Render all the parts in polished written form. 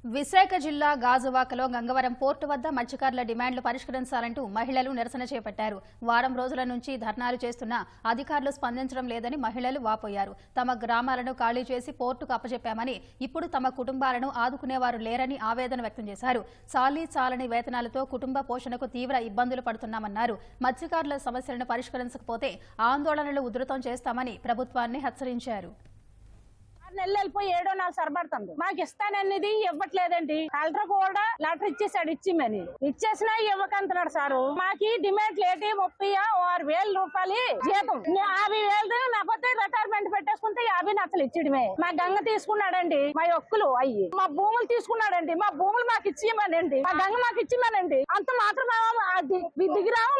విశాఖ జిల్లా గాజువాకలో గంగవరం పోర్టు వద్ద మత్స్యకారుల డిమాండ్లు పరిష్కరించాలంటూ మహిళలు నిరసన చేపట్టారు. వారం రోజుల నుంచి ధర్నాలు చేస్తున్నా అధికారులు స్పందించడం లేదని మహిళలు వాపోయారు. తమ గ్రామాలను ఖాళీ చేసి పోర్టుకు అప్పచెప్పామని, ఇప్పుడు తమ కుటుంబాలను ఆదుకునేవారు లేరని ఆవేదన వ్యక్తం చేశారు. చాలని వేతనాలతో కుటుంబ పోషణకు తీవ్ర ఇబ్బందులు పడుతున్నామన్నారు. మత్స్యకారుల సమస్యలను పరిష్కరించకపోతే ఆందోళనలు ఉధృతం చేస్తామని ప్రభుత్వాన్ని హెచ్చరించారు. నెలలు వెళ్ళిపోయి 7 నాలుగు సరిపడుతుంది. మాకు ఇస్తానన్నది ఇవ్వట్లేదండి. కలెక్టర్ కూడా లెటర్ ఇచ్చేసాడు, ఇచ్చిమని ఇచ్చేసినా ఇవ్వకంటున్నాడు సారు. మాకు డిమాండ్ ఏంటి? 36,000 రూపాయలు జీతం, 50,000 లేకపోతే రిటైర్మెంట్ పెట్టేసుకుంటే 50 నచ్చలు ఇచ్చిడమే. మా గంగ తీసుకున్నాడండి, మా హక్కులు అయ్యి మా భూములు తీసుకున్నాడండి. మా భూములు మాకు ఇచ్చిమనండి, మా గంగ మాకు ఇచ్చిమనండి. అంత మాత్రం దిగిరాము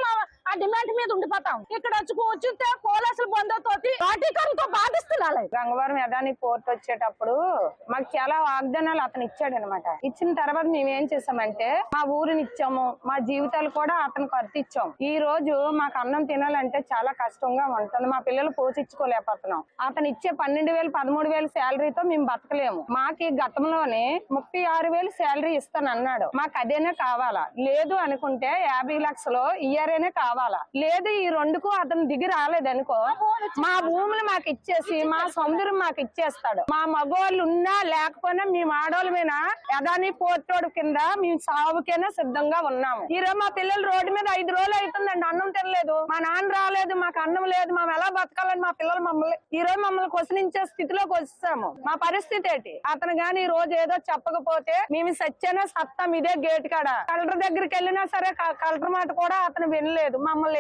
ఆ డిమాండ్ మీద ఉండిపోతాం. ఇక్కడ వచ్చి కూర్చుంటే పోలీసులు బంధుతోటి పార్టీకరంతో బాధిస్తున్నారు. గంగవరం అదాని పోర్ట్ వచ్చేటప్పుడు మాకు చాలా వాగ్దానాలు అతను ఇచ్చాడు అనమాట. ఇచ్చిన తర్వాత మేము ఏం చేసామంటే మా ఊరిని ఇచ్చాము, మా జీవితాలు కూడా అతనికి అర్థిచ్చాం. ఈ రోజు మాకు అన్నం తినాలంటే చాలా కష్టంగా ఉంటుంది. మా పిల్లలు పోషించుకోలేకపోతున్నాం. అతను ఇచ్చే 12,000 13,000 శాలరీతో మేము బతకలేము. మాకు గతంలోనే 36,000 శాలరీ ఇస్తానన్నాడు. మాకు అదేనే కావాలా? లేదు అనుకుంటే 50 లక్షలు ఇయరేనే కావాలా? లేదు ఈ రెండుకు అతను దిగి రాలేదనుకో మా భూములు మాకు ఇచ్చేసి మా సముద్రం మాకు ఇచ్చేస్తాడు. మా మగవాళ్ళు ఉన్నా లేకపోయినా మేము ఆడోళ్ళమైనా అదాని పోర్టోడు కింద మేము సాగుకైనా సిద్ధంగా ఉన్నాము. ఈరోజు మా పిల్లలు రోడ్డు మీద 5 రోజులు అవుతుందండి, అన్నం తినలేదు. మా నాన్న రాలేదు, మాకు అన్నం లేదు. మేము ఎలా బతకాలని మా పిల్లలు ఈ రోజు మమ్మల్ని క్వశ్చనించే స్థితిలోకి వచ్చాము. మా పరిస్థితి ఏంటి? అతను గాని ఈ రోజు ఏదో చెప్పకపోతే మేము సత్యానా సత్తాం ఇదే గేట్ కాడ. కలెక్టర్ దగ్గరికి వెళ్ళినా సరే కలెక్టర్ మాట కూడా అతను వినలేదు. మమ్మల్ని